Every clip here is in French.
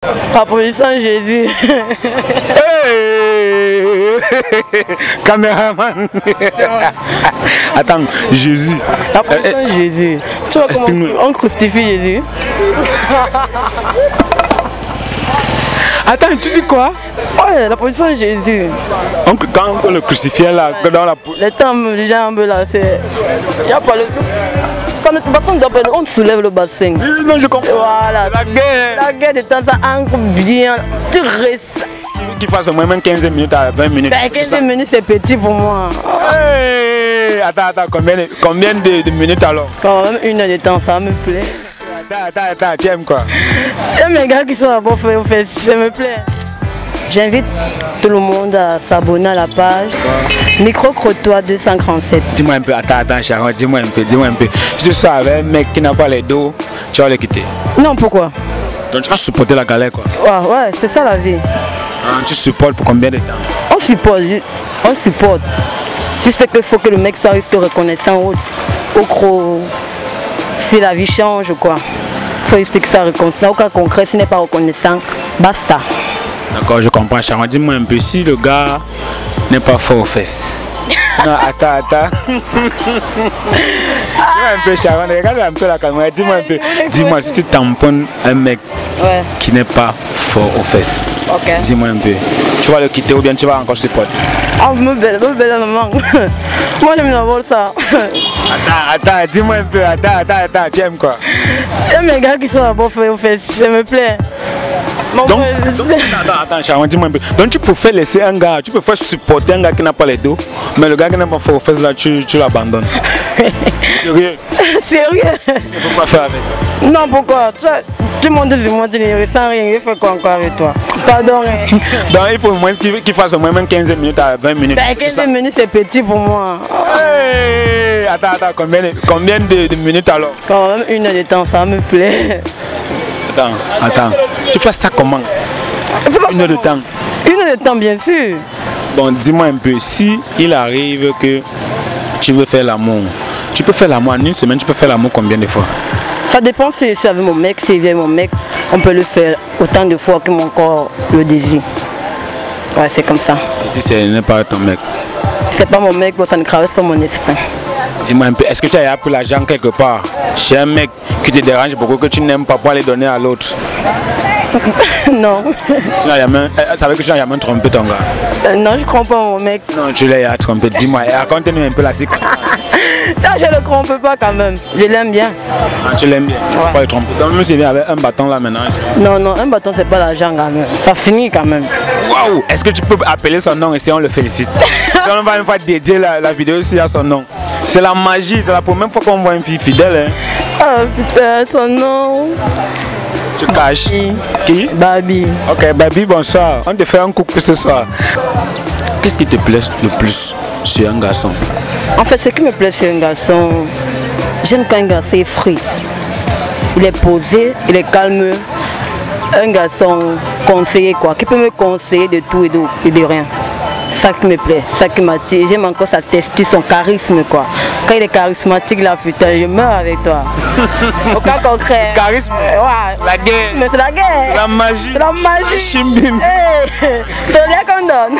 La proposition Jésus. Caméraman. Attends, Jésus. La proposition Jésus. Tu vois comment on crucifie Jésus? Attends, tu dis quoi? Ouais, la position de Jésus. Quand on le crucifiait là, dans la... Les temps déjà un peu là, c'est... Il n'y a pas le... Ça ne pas on soulève le bassin. Non, je comprends. Voilà. La guerre de temps, ça ancre bien. Tu restes. Qu'il fasse au moins 15 minutes à 20 minutes. Ben, 15 minutes, c'est petit pour moi. Hey, attends, combien de minutes alors? Quand même 1 heure de temps, ça me plaît. Attends, tu aimes quoi? J'aime les gars qui sont là pour faire, ça me plaît. J'invite tout le monde à s'abonner à la page Micro-Crottoir 237. Dis-moi un peu, attends, Sharon, dis-moi un peu. Je te sors avec un mec qui n'a pas les dos, tu vas le quitter. Non, pourquoi? Donc tu vas supporter la galère quoi. Ouais, c'est ça la vie. Tu supportes pour combien de temps? On supporte. Juste qu'il faut que le mec soit reste reconnaissant au gros. Si la vie change quoi. Il faut rester que ça reconnaissant. Au cas concret, s'il n'est pas reconnaissant, basta. D'accord, je comprends, Sharon. Dis-moi un peu si le gars n'est pas fort aux fesses. Non, attends. Dis-moi un peu, Sharon, regarde un peu la caméra. Dis-moi si tu tamponnes un mec qui n'est pas fort aux fesses. Ok. Dis-moi un peu. Tu vas le quitter ou bien tu vas encore supporter? Ah, me belle maman. Moi, j'aime d'abord ça. Attends, dis-moi un peu. Attends, tu aimes quoi? J'aime les gars qui sont d'abord faits aux fesses, ça me plaît. Donc, attends, Sharon, dis-moi un peu. Donc tu préfères laisser un gars, tu préfères supporter un gars qui n'a pas les dos, mais le gars qui n'a pas fait aux fesses là, tu l'abandonnes. Sérieux? Sérieux? Tu ne peux pas faire avec toi. Non, pourquoi? Tu montes sur moi, tu ne ressens rien, il fait quoi encore avec toi? Pardon. Donc il faut au moins qu'il fasse au moins 15 minutes à 20 minutes. Ben, 15 minutes c'est petit pour moi. Hey, attends, combien de minutes alors? Quand même 1 heure de temps, ça me plaît. Attends. Tu fais ça comment? 1 heure de temps. 1 heure de temps, bien sûr. Bon, dis-moi un peu, si il arrive que tu veux faire l'amour, tu peux faire l'amour en 1 semaine, tu peux faire l'amour combien de fois? Ça dépend si je suis avec mon mec, si je viens avec mon mec, on peut le faire autant de fois que mon corps le désire. Ouais, c'est comme ça. Et si ce n'est pas ton mec? C'est pas mon mec, bon, ça ne traverse pas mon esprit. Dis-moi un peu, est-ce que tu as appris l'argent quelque part chez un mec qui te dérange beaucoup, que tu n'aimes pas pour aller donner à l'autre? Non. Tu n'as jamais, ça veut dire que tu n'as jamais trompé ton gars? Non, je ne crois pas mon mec. Non, tu l'as trompé, dis-moi, raconte-nous un peu la circonstance. Non, je ne le trompe pas quand même, je l'aime bien. Ah, tu l'aimes bien, tu ne peux pas le tromper. Donc même s'il vient avec un bâton là maintenant. Non, un bâton c'est pas l'argent quand même, ça finit quand même. Waouh! Est-ce que tu peux appeler son nom et si on le félicite? On va une fois dédier la vidéo aussi à son nom. C'est la magie, c'est la première fois qu'on voit une fille fidèle. Hein? Ah putain, son nom. Tu caches. Qui? Babi. Ok, Babi, bonsoir. On te fait un coucou ce soir. Qu'est-ce qui te plaît le plus sur un garçon? En fait, ce qui me plaît sur un garçon, j'aime quand un garçon est free. Il est posé, il est calme. Un garçon conseiller quoi, qui peut me conseiller de tout et de rien. Ça qui me plaît, ça qui m'attire. J'aime encore sa texture, son charisme quoi. Quand il est charismatique là, putain, je meurs avec toi. Au cas concret. Charisme. Ouais. La guerre. Mais c'est la guerre. La magie. C'est la magie. Chimbim. Hey, c'est là qu'on donne.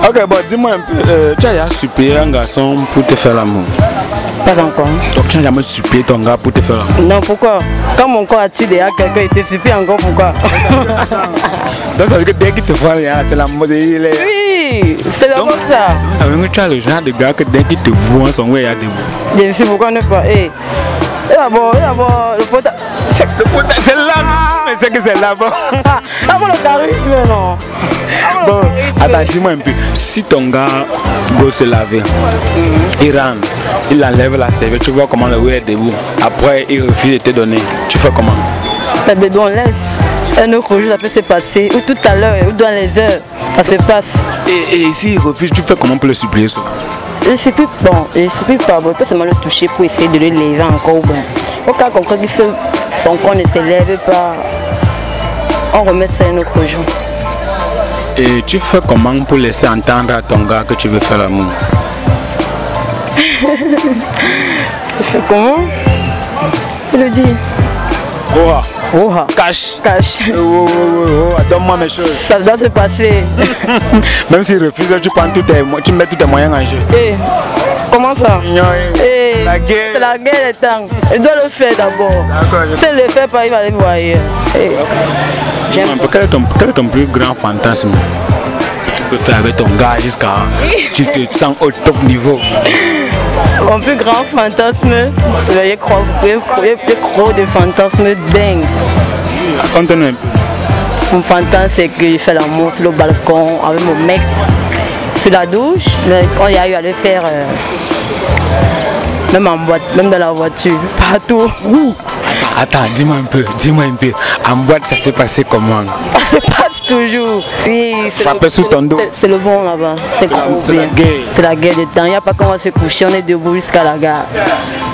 Ok, bon, dis-moi un peu, tu as déjà supplié un garçon pour te faire l'amour? Pas encore. Donc tu n'as jamais supplié ton gars pour te faire l'amour? Non, pourquoi? Quand mon corps attire déjà quelqu'un, il te supplie encore, pourquoi? Donc ça veut dire que dès qu'il te voit, c'est la mode. Oui, c'est comme ça. Ça veut dire que tu as le genre de gars que dès qu'il te voit, son way est debout. Bien sûr, pourquoi ne pas? Et d'abord, le pote. C'est là, mais c'est que c'est là-bas. D'abord le charisme, non. Bon, attends, dis-moi un peu. Si ton gars doit se laver, il rentre, il enlève la serviette, tu vois comment le way est debout. Après, il refuse de te donner. Tu fais comment? Mais bébé, on laisse. Un autre jour, ça peut se passer. Ou tout à l'heure, ou dans les heures, ça se passe. Et s'il refuse, tu fais comment pour le supplier ça? Je ne supplie pas, bon, peut seulement le toucher pour essayer de le lever encore. Bon. Au cas concret que son corps ne se lève pas, on remet ça un autre jour. Et tu fais comment pour laisser entendre à ton gars que tu veux faire l'amour? Je fais comment? Je le dis. Oh. Cache. Cache. Donne-moi mes choses. Ça doit se passer. Même s'il refuse, tu mets tous tes moyens en jeu. Comment ça? La guerre. C'est la guerre des temps. Il doit le faire d'abord. Si il ne le fait pas, il va aller voir ailleurs. Quel est ton plus grand fantasme que tu peux faire avec ton gars jusqu'à tu te sens au top niveau? Mon plus grand fantasme, c'est croire des fantasmes dingues. Raconte-nous un peu. Mon fantasme, c'est que je fais l'amour sur le balcon avec mon mec, sur la douche, mais quand il y a eu à le faire, même en boîte, même dans la voiture, partout. Attends, dis-moi un peu. En boîte, ça s'est passé comment? Ça se passe toujours. Oui, frapper sous ton dos. C'est le bon là-bas. C'est la guerre. C'est la guerre des temps. Il n'y a pas comment se coucher, on est debout jusqu'à la gare.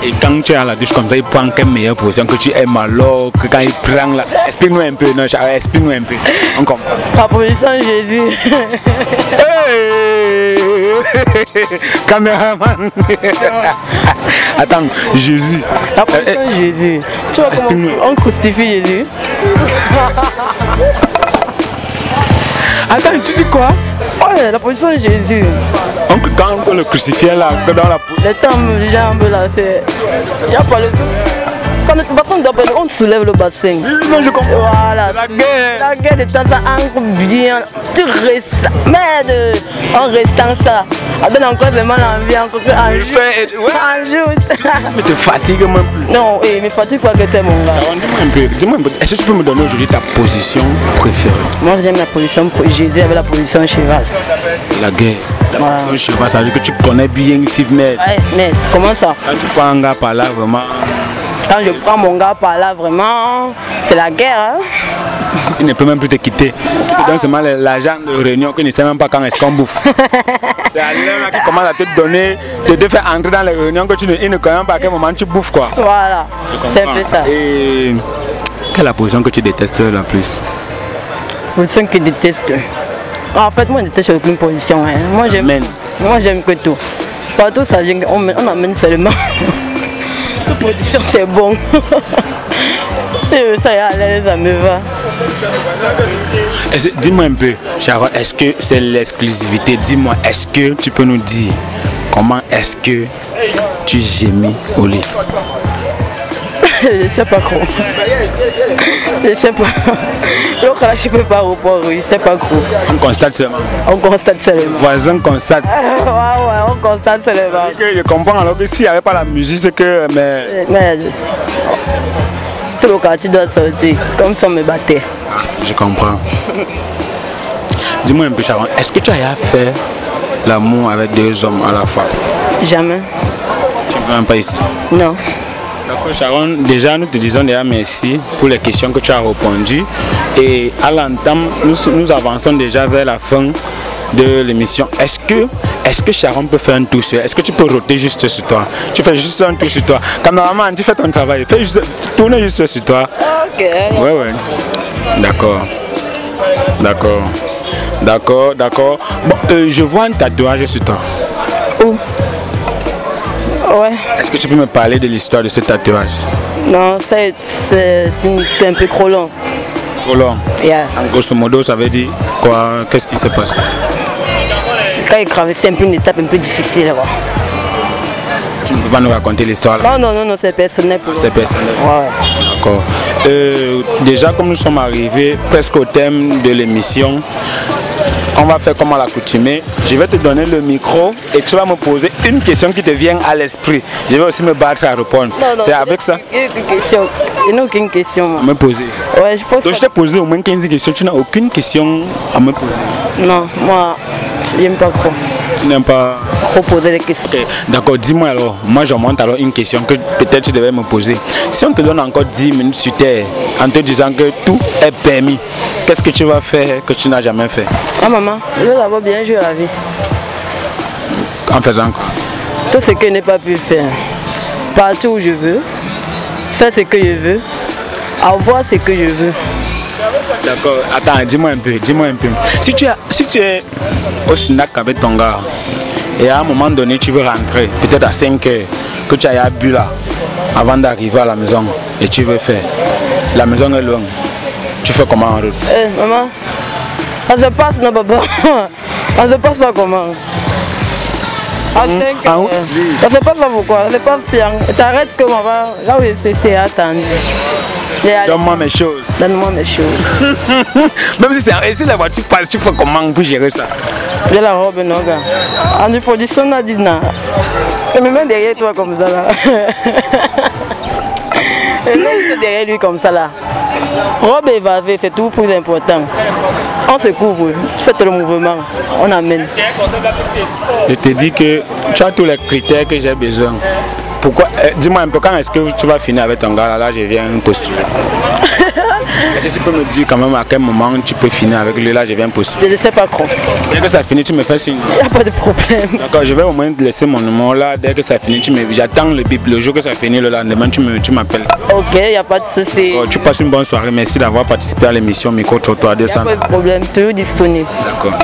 Et quand tu es à la douche comme ça, il prend quelle meilleure position que tu aimes alors que quand il prend là. Explique-nous un peu, non, explique-nous un peu. On comprend. La position Jésus. Caméraman. Attends, Jésus. La position Jésus. Tu vois comment on crucifie Jésus? Attends, tu dis quoi? Ouais, la position de Jésus. Quand on le crucifiait là, dans la le temps, les jambes là, c'est. Il n'y a pas le. On soulève le bassin. Non, je comprends. Voilà. La guerre. La guerre de temps, ça ancre bien. Tu ressens. Merde. En restant ça. Ça donne encore vraiment l'envie. Encore un jour. Mais te fatigue même plus. Non, mais fatigue pas que c'est mon gars. Dis-moi un peu. Est-ce que tu peux me donner aujourd'hui ta position préférée? Moi, j'aime la position Jésus avec la position cheval. La guerre. La position cheval, ça veut dire que tu connais bien ici, net. Ouais, net. Comment ça? Quand tu prends un gars par là, vraiment. Quand je prends mon gars par là, vraiment, c'est la guerre. Hein? Il ne peut même plus te quitter. Il te donne seulement l'argent de réunion qu'il ne sait même pas quand est-ce qu'on bouffe. C'est à l'heure qui commence à te donner, de te faire entrer dans les réunions que il ne connaît pas à quel moment tu bouffes quoi. Voilà, c'est un peu ça. Et quelle est la position que tu détestes la plus? La position que je déteste. En fait, moi je déteste aucune position. Hein. Moi j'aime que tout. Partout ça vient, on amène seulement. Toute position c'est bon. Si ça y est à l'aise, ça me va. Dis-moi un peu, Sharon, est-ce que c'est l'exclusivité? Dis-moi, est-ce que tu peux nous dire comment est-ce que tu gémis au lit? Je sais pas trop. Je sais pas. Je peux pas répondre, je sais pas trop. On constate seulement. On constate seulement. Voisin constate. Ouais, on constate seulement. Je comprends alors que s'il n'y avait pas la musique, c'est que. Mais tout le quartier doit sortir, comme ça on me battait. Je comprends. Dis-moi un peu, Sharon, est-ce que tu as fait l'amour avec deux hommes à la fois? Jamais. Tu ne viens pas ici? Non. D'accord, Sharon, déjà nous te disons déjà merci pour les questions que tu as répondues. Et à l'entame, nous avançons déjà vers la fin de l'émission. Est-ce que Sharon peut faire un tour sur? Est-ce que tu peux roter juste sur toi? Tu fais juste un tour sur toi. Cameraman, tu fais ton travail. Tourne juste sur toi. Ok. Ouais. D'accord. Bon, je vois un tatouage sur toi. Où? Ouais. Est-ce que tu peux me parler de l'histoire de ce tatouage? Non, c'est un peu trop long. Trop long? Yeah. En grosso modo, ça veut dire quoi? Qu'est-ce qui s'est passé? Quand il traversait un peu une étape un peu difficile. Ouais. Tu ne peux pas nous raconter l'histoire là? Non, c'est personnel. C'est personnel? Ouais. D'accord. Déjà, comme nous sommes arrivés presque au thème de l'émission, on va faire comme à l'accoutumée. Je vais te donner le micro et tu vas me poser une question qui te vient à l'esprit. Je vais aussi me battre à répondre. C'est avec ça? Il n'y a aucune question. À me poser? Ouais, je pense. Donc je t'ai posé au moins 15 questions. Tu n'as aucune question à me poser? Non, moi, je n'aime pas trop. Tu n'aimes pas trop poser les questions? Okay. D'accord, dis-moi alors. Moi, je monte alors une question que peut-être tu devais me poser. Si on te donne encore 10 minutes sur terre en te disant que tout est permis, qu'est-ce que tu vas faire que tu n'as jamais fait? Ah maman, je veux d'abord bien jouer la vie. En faisant quoi? Tout ce que je n'ai pas pu faire. Partir où je veux. Faire ce que je veux. Avoir ce que je veux. D'accord, attends, dis-moi un peu. Si tu es au snack avec ton gars et à un moment donné tu veux rentrer, peut-être à 5 heures, que tu as bu là, avant d'arriver à la maison et tu veux faire, La maison est loin. Tu fais comment en route? Maman, ça se passe, non, papa? Ça se passe pas comment? À 5 heures. Ça se passe pas pourquoi? Ça se passe bien. T'arrêtes que maman, là où c'est attendu. Donne-moi mes choses. Donne-moi mes choses. Même si la voiture passe, tu fais comment pour gérer ça? J'ai la robe, non, gars. En production, on a dit non. Je me mets derrière toi comme ça, là. Je me mets derrière lui comme ça, là. Robe évasée, c'est tout plus important. On se couvre, tu fais tout le mouvement, on amène. Je te dis que tu as tous les critères que j'ai besoin. Pourquoi? Dis-moi un peu, quand est-ce que tu vas finir avec ton gars? Là, je viens postuler. Est-ce que tu peux me dire quand même à quel moment tu peux finir avec lui? Là, je viens postuler. Je ne sais pas trop. Dès que ça finit, tu me fais signe. Il n'y a pas de problème. D'accord, je vais au moins te laisser mon numéro là. Dès que ça finit, j'attends le bip. Le jour que ça finit, le lendemain, tu m'appelles. Ok, il n'y a pas de souci. Oh, tu passes une bonne soirée. Merci d'avoir participé à l'émission Micro Trottoir 200. Il n'y a pas de problème, toujours disponible. D'accord.